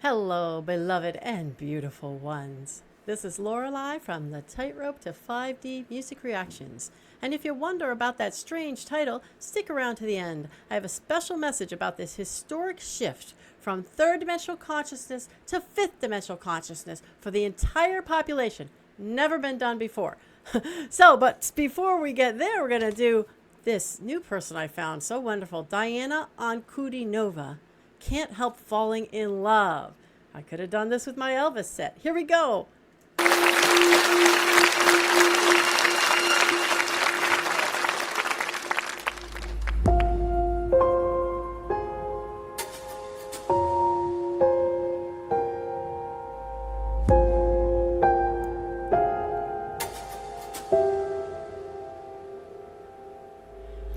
Hello, beloved and beautiful ones. This is Lorelei from the Tightrope to 5D Music Reactions. And if you wonder about that strange title, stick around to the end. I have a special message about this historic shift from third dimensional consciousness to fifth dimensional consciousness for the entire population. Never been done before. But before we get there, we're going to do this new person I found. So wonderful. Ankudinova. Can't Help Falling in Love. I could have done this with my Elvis set. Here we go.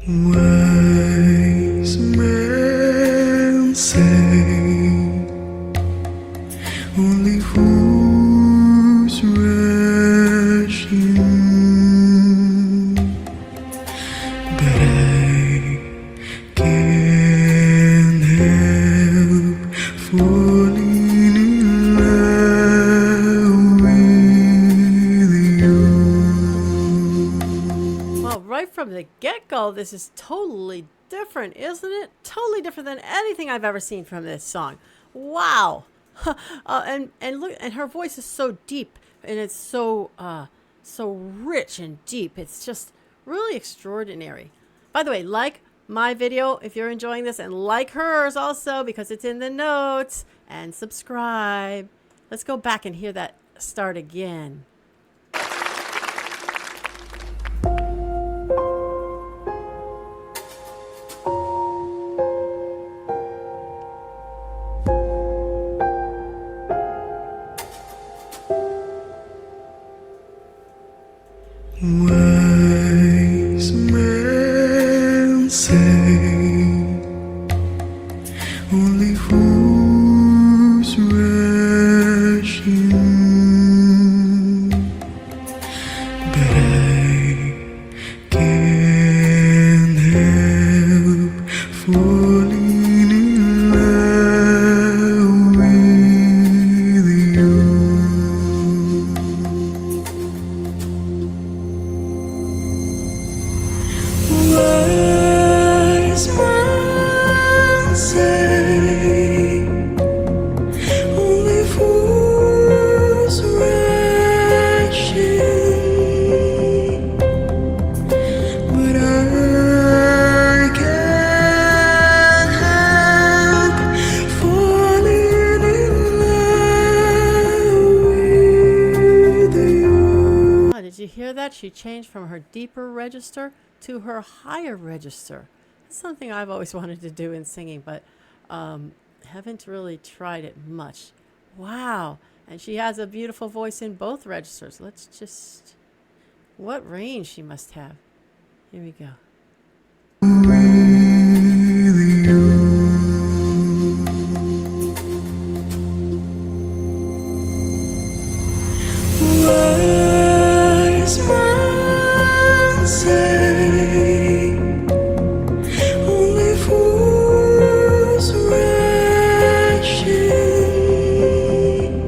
Wise men say only fools rush in, but I can't help falling in love with you. Well, right from the get-go, this is totally different, isn't it? Totally different than anything I've ever seen from this song. Wow. And look, and her voice is so deep, and it's so rich and deep. It's just really extraordinary. By the way, like my video if you're enjoying this, and like hers also because it's in the notes, and subscribe. Let's go back and hear that start again. Wise men say only fools rush in, but I can't help falling in love with you. Wise men say only fools rush in, but I can't help falling in love with you. Oh, did you hear that? She changed from her deeper register to her higher register. It's something I've always wanted to do in singing, but haven't really tried it much. Wow. And she has a beautiful voice in both registers. Let's just... What range she must have. Here we go. Wise men say only fools rush in,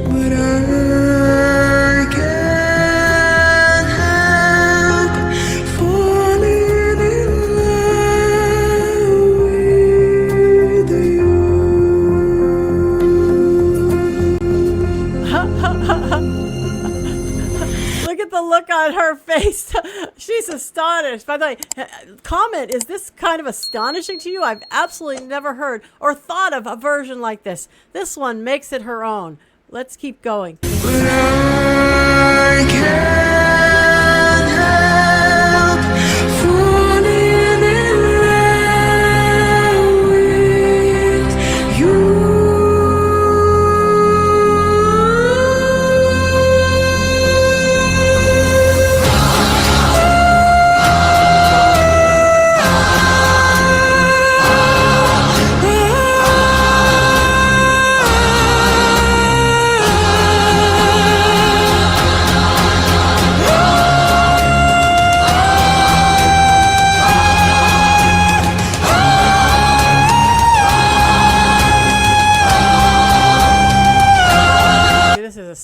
but I can't help falling in love with you. Look at the look on her face. She's astonished. By the way, comment, is this kind of astonishing to you? I've absolutely never heard or thought of a version like this. This one makes it her own. Let's keep going. But I can't help falling in love with you.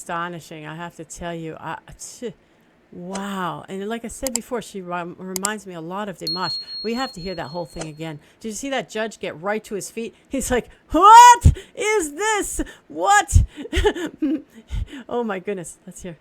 astonishing, I have to tell you. Wow. And like I said before, she reminds me a lot of Dimash. We have to hear that whole thing again. Did you see that judge get right to his feet? He's like, what is this? What? Oh, my goodness. Let's hear.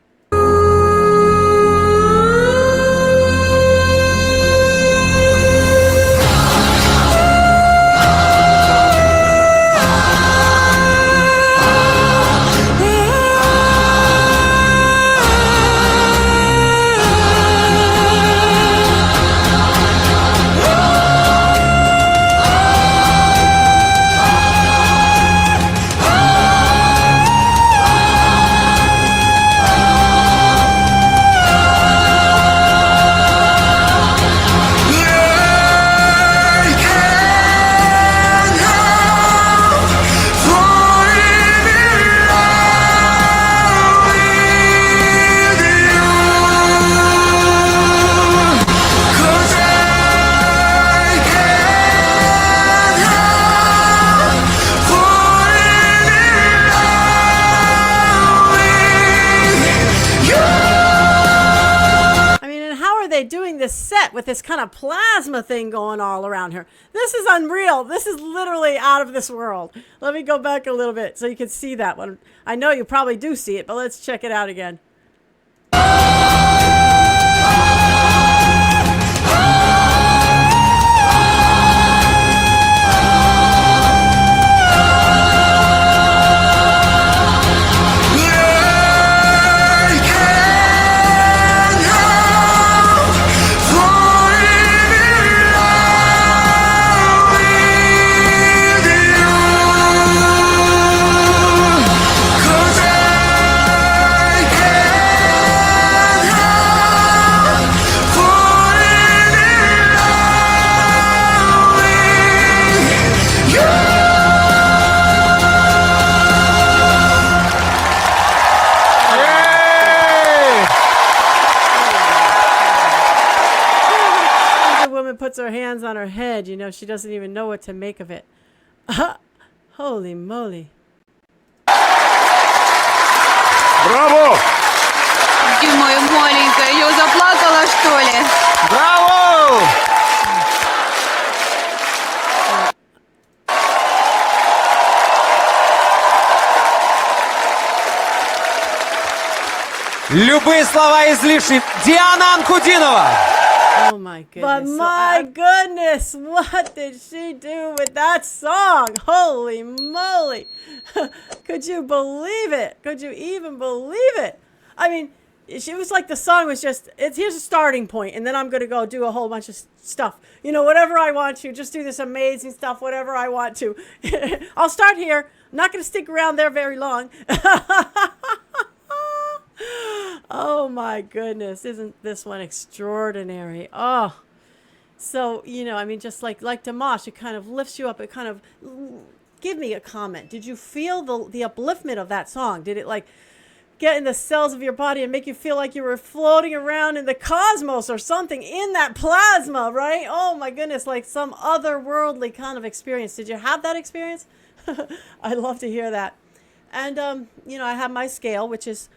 Doing this set with this kind of plasma thing going all around her. This is unreal. This is literally out of this world. Let me go back a little bit so you can see that one. I know you probably do see it, but let's check it out again. Puts her hands on her head, you know, she doesn't even know what to make of it. Holy moly. Браво! Ты моя маленькая, я заплакала, что ли? Браво! Любые слова излишни. Диана Анкудинова! Oh my goodness. But my goodness, what did she do with that song? Holy moly. Could you believe it? Could you even believe it? I mean, she was like the song was just, here's a starting point, and then I'm going to go do a whole bunch of stuff. You know, whatever I want to, just do this amazing stuff, whatever I want to. I'll start here. I'm not going to stick around there very long. Oh my goodness, isn't this one extraordinary? Oh, so, you know, I mean, just like Dimash, it kind of lifts you up. It kind of, give me a comment. Did you feel the upliftment of that song? Did it like get in the cells of your body and make you feel like you were floating around in the cosmos or something in that plasma, right? Oh my goodness, like some otherworldly kind of experience. Did you have that experience? I'd love to hear that. And, you know, I have my scale, which is,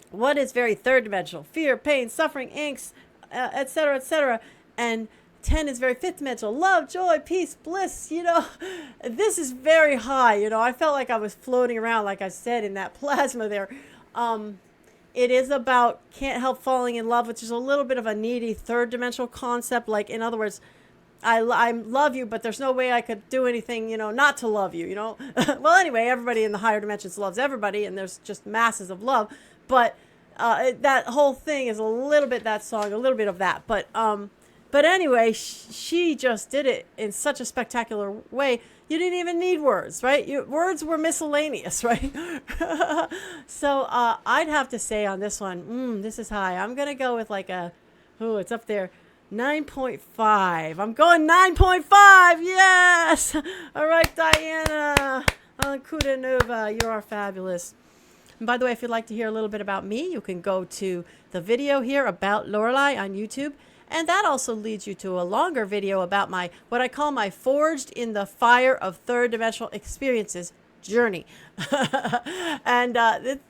what is very third dimensional? Fear, pain, suffering, angst, etc., etc. And 10 is very fifth dimensional. Love, joy, peace, bliss. You know, this is very high. You know, I felt like I was floating around, like I said, in that plasma there. It is about can't help falling in love, which is a little bit of a needy third dimensional concept. Like, in other words, I love you, but there's no way I could do anything, you know, not to love you, you know. Well, anyway, everybody in the higher dimensions loves everybody, and there's just masses of love. But that whole thing is a little bit that song, a little bit of that. But anyway, she just did it in such a spectacular way. You didn't even need words, right? Words were miscellaneous, right? So I'd have to say on this one, this is high. I'm going to go with like it's up there, 9.5. I'm going 9.5. Yes. All right, Diana Ankudinova, you are fabulous. And by the way, if you'd like to hear a little bit about me, you can go to the video here about Lorelei on YouTube. And that also leads you to a longer video about what I call my Forged in the Fire of Third Dimensional Experiences journey. And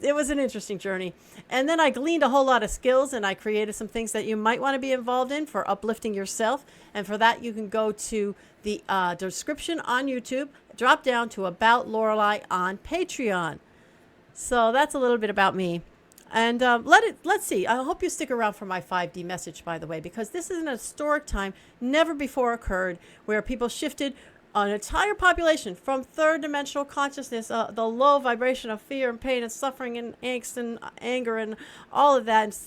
it was an interesting journey. And then I gleaned a whole lot of skills, and I created some things that you might want to be involved in for uplifting yourself. And for that, you can go to the description on YouTube, drop down to About Lorelei on Patreon. So that's a little bit about me. And let's see. I hope you stick around for my 5D message, by the way, because this is an historic time, never before occurred, where people shifted an entire population from third dimensional consciousness, the low vibration of fear and pain and suffering and angst and anger and all of that,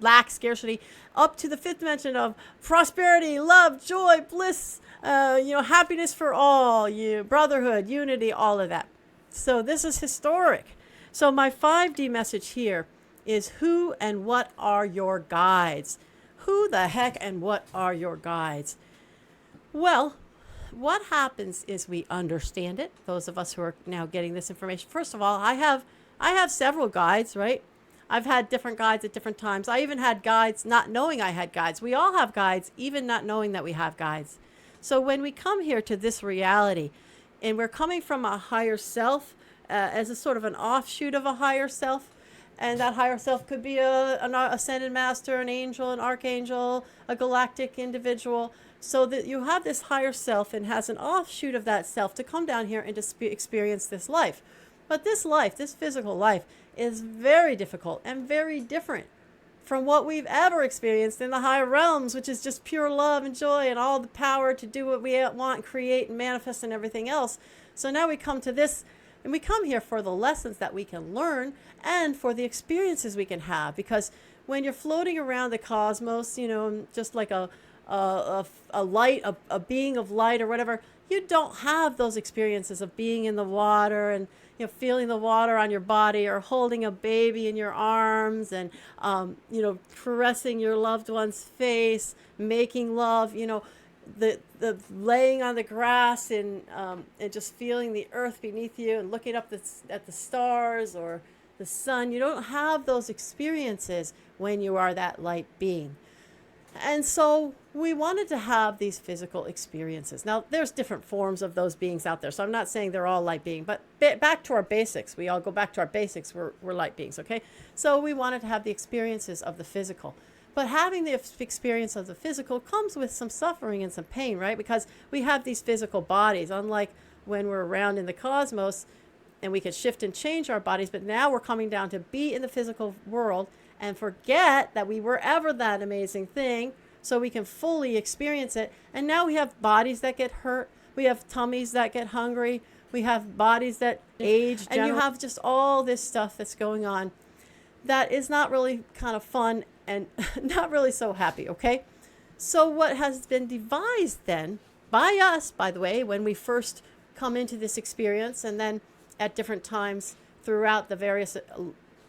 lack, scarcity, up to the fifth dimension of prosperity, love, joy, bliss, happiness for all, brotherhood, unity, all of that. So this is historic. So my 5D message here is who and what are your guides? Who the heck and what are your guides? Well, what happens is we understand it. Those of us who are now getting this information. First of all, I have several guides, right? I've had different guides at different times. I even had guides not knowing I had guides. We all have guides, even not knowing that we have guides. So when we come here to this reality, and we're coming from a higher self, as a sort of an offshoot of a higher self. And that higher self could be an ascended master, an angel, an archangel, a galactic individual. So that you have this higher self and has an offshoot of that self to come down here and to experience this life. But this life, this physical life, is very difficult and very different from what we've ever experienced in the higher realms, which is just pure love and joy and all the power to do what we want, create and manifest and everything else. So now we come to this. And we come here for the lessons that we can learn and for the experiences we can have. Because when you're floating around the cosmos, just like a light, a being of light or whatever, you don't have those experiences of being in the water and feeling the water on your body, or holding a baby in your arms and caressing your loved one's face, making love, the laying on the grass and just feeling the earth beneath you and looking up at the stars or the sun. You don't have those experiences when you are that light being. And so we wanted to have these physical experiences. Now, there's different forms of those beings out there, so I'm not saying they're all light being, but back to our basics. We all go back to our basics. We're light beings, okay? So we wanted to have the experiences of the physical. But having the experience of the physical comes with some suffering and some pain, right? Because we have these physical bodies, unlike when we're around in the cosmos and we can shift and change our bodies. But now we're coming down to be in the physical world and forget that we were ever that amazing thing, so we can fully experience it. And now we have bodies that get hurt. We have tummies that get hungry. We have bodies that age. And you have just all this stuff that's going on that is not really kind of fun and not really so happy, okay? So what has been devised then, by us, by the way, when we first come into this experience, and then at different times throughout the various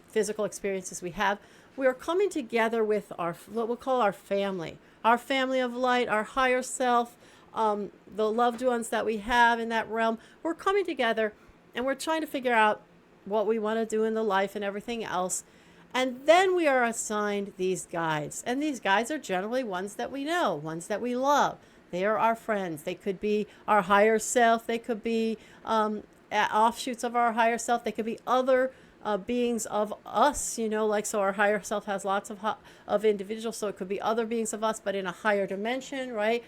physical experiences we have, we are coming together with what we'll call our family of light, our higher self, the loved ones that we have in that realm. We're coming together and we're trying to figure out what we want to do in the life and everything else. And then we are assigned these guides. And these guides are generally ones that we know, ones that we love. They are our friends. They could be our higher self. They could be offshoots of our higher self. They could be other beings of us, so our higher self has lots of individuals. So it could be other beings of us, but in a higher dimension, right?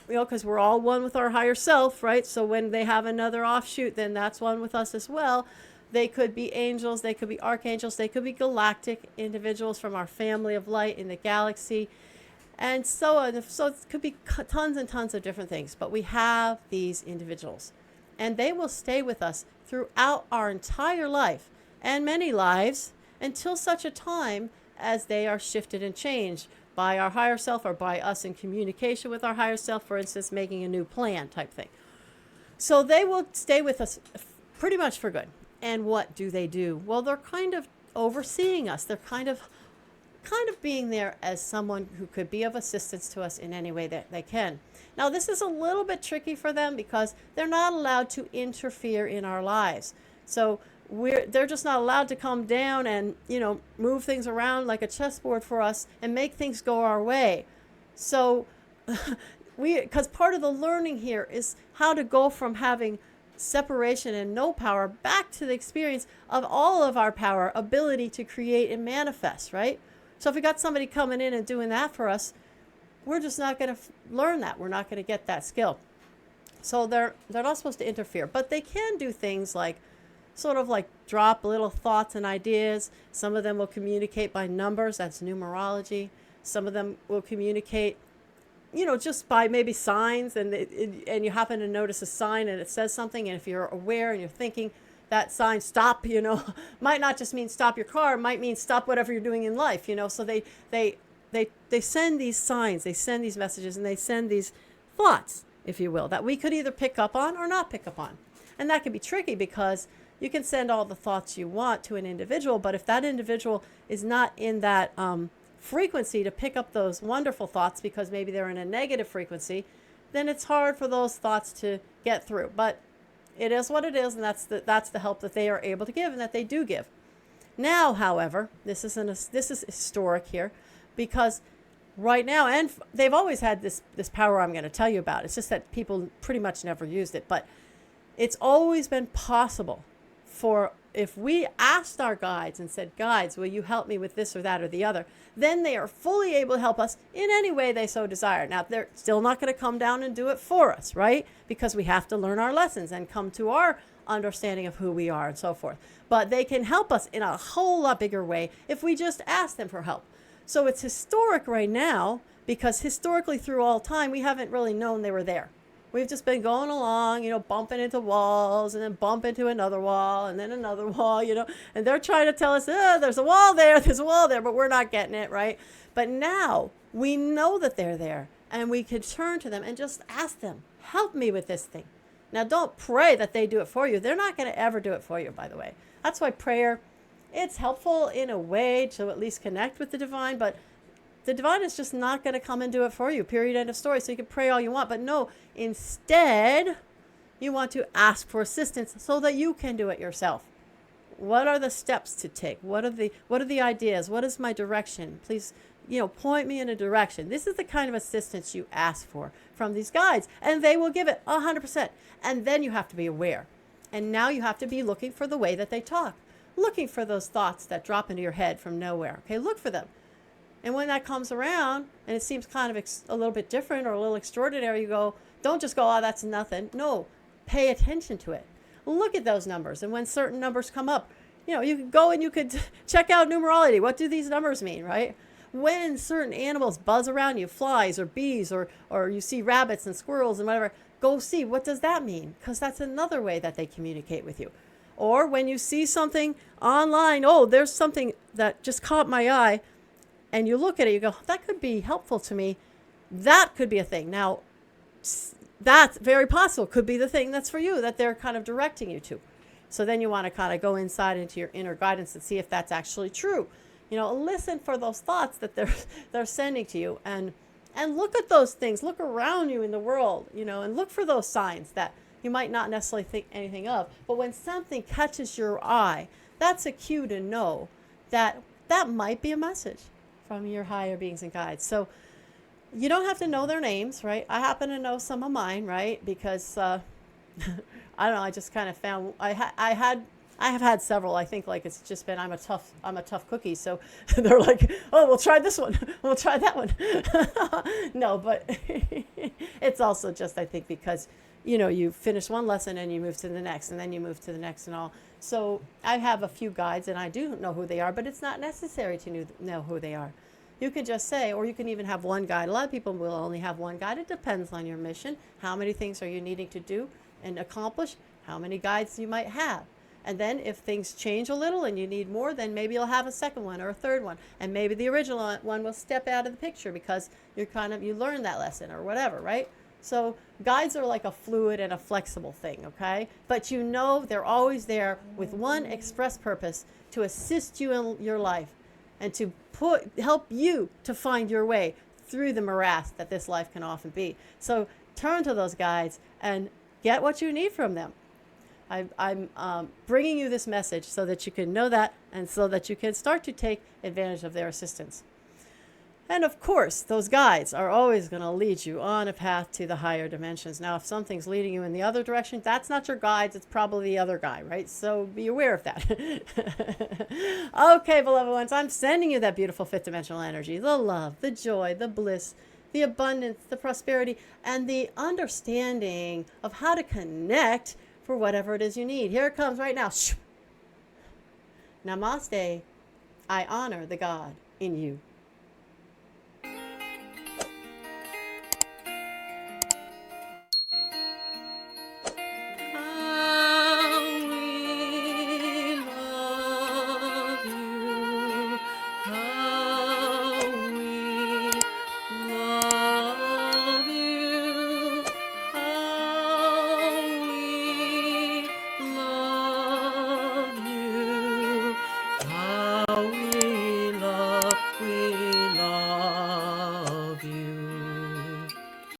Because we're all one with our higher self, right? So when they have another offshoot, then that's one with us as well. They could be angels, they could be archangels, they could be galactic individuals from our family of light in the galaxy, and so on. So it could be tons and tons of different things, but we have these individuals, and they will stay with us throughout our entire life and many lives until such a time as they are shifted and changed by our higher self or by us in communication with our higher self, for instance, making a new plan type thing. So they will stay with us pretty much for good. And what do? Well, they're kind of overseeing us. They're kind of being there as someone who could be of assistance to us in any way that they can. Now, this is a little bit tricky for them because they're not allowed to interfere in our lives. So they're just not allowed to come down and, move things around like a chessboard for us and make things go our way. So because part of the learning here is how to go from having separation and no power back to the experience of all of our power, ability to create and manifest, right? So if we got somebody coming in and doing that for us, we're just not going to learn that. We're not going to get that skill. So they're not supposed to interfere, but they can do things like sort of like drop little thoughts and ideas. Some of them will communicate by numbers. That's numerology. Some of them will communicate, just by maybe signs, and you happen to notice a sign and it says something, and if you're aware and you're thinking that sign, stop, might not just mean stop your car, it might mean stop whatever you're doing in life, so they send these signs, they send these messages, and they send these thoughts, if you will, that we could either pick up on or not pick up on. And that can be tricky because you can send all the thoughts you want to an individual, but if that individual is not in that frequency to pick up those wonderful thoughts because maybe they're in a negative frequency, then it's hard for those thoughts to get through. But it is what it is, and that's the help that they are able to give and that they do give. Now, however, this is historic here, because right now, and they've always had this power I'm going to tell you about. It's just that people pretty much never used it, but it's always been possible for, if we asked our guides and said, guides, will you help me with this or that or the other, then they are fully able to help us in any way they so desire. Now, they're still not going to come down and do it for us, right? Because we have to learn our lessons and come to our understanding of who we are and so forth. But they can help us in a whole lot bigger way if we just ask them for help. So it's historic right now because historically through all time, we haven't really known they were there. We've just been going along, bumping into walls and then bump into another wall and then another wall, and they're trying to tell us, there's a wall there, but we're not getting it, right? But now we know that they're there and we can turn to them and just ask them, help me with this thing. Now, don't pray that they do it for you. They're not going to ever do it for you, by the way. That's why prayer, it's helpful in a way to at least connect with the divine, but the divine is just not going to come and do it for you, period, end of story. So you can pray all you want, but no, instead, you want to ask for assistance so that you can do it yourself. What are the steps to take? What are the ideas? What is my direction? Please, point me in a direction. This is the kind of assistance you ask for from these guides, and they will give it 100%. And then you have to be aware. And now you have to be looking for the way that they talk, looking for those thoughts that drop into your head from nowhere. Okay, look for them. And when that comes around and it seems kind of a little bit different or a little extraordinary, you go, don't just go, oh, that's nothing. No, pay attention to it. Look at those numbers. And when certain numbers come up, you can go and you could check out numerology. What do these numbers mean, right? When certain animals buzz around you, flies or bees, or you see rabbits and squirrels and whatever, go see, what does that mean? Because that's another way that they communicate with you. Or when you see something online, oh, there's something that just caught my eye, and you look at it, you go, that could be helpful to me. That could be a thing. Now, that's very possible. Could be the thing that's for you, that they're kind of directing you to. So then you want to kind of go inside into your inner guidance and see if that's actually true. Listen for those thoughts that they're sending to you, and look at those things. Look around you in the world, and look for those signs that you might not necessarily think anything of. But when something catches your eye, that's a cue to know that might be a message from your higher beings and guides. So you don't have to know their names, right? I happen to know some of mine, right? Because I don't know. I just kind of found I have had several. I think like it's just been I'm a tough cookie. So they're like, oh, we'll try this one, we'll try that one. No, but it's also just I think because you finish one lesson and you move to the next, and then you move to the next and all. So I have a few guides and I do know who they are, but it's not necessary to know who they are. You can just say, or you can even have one guide. A lot of people will only have one guide. It depends on your mission. How many things are you needing to do and accomplish? How many guides you might have? And then if things change a little and you need more, then maybe you'll have a second one or a third one. And maybe the original one will step out of the picture because you learned that lesson or whatever, right? So guides are like a fluid and a flexible thing, okay? But they're always there with one express purpose, to assist you in your life and to help you to find your way through the morass that this life can often be. So turn to those guides and get what you need from them. I'm bringing you this message so that you can know that and so that you can start to take advantage of their assistance. And of course, those guides are always going to lead you on a path to the higher dimensions. Now, if something's leading you in the other direction, that's not your guides. It's probably the other guy, right? So be aware of that. Okay, beloved ones, I'm sending you that beautiful fifth dimensional energy, the love, the joy, the bliss, the abundance, the prosperity, and the understanding of how to connect for whatever it is you need. Here it comes right now. Namaste. I honor the God in you.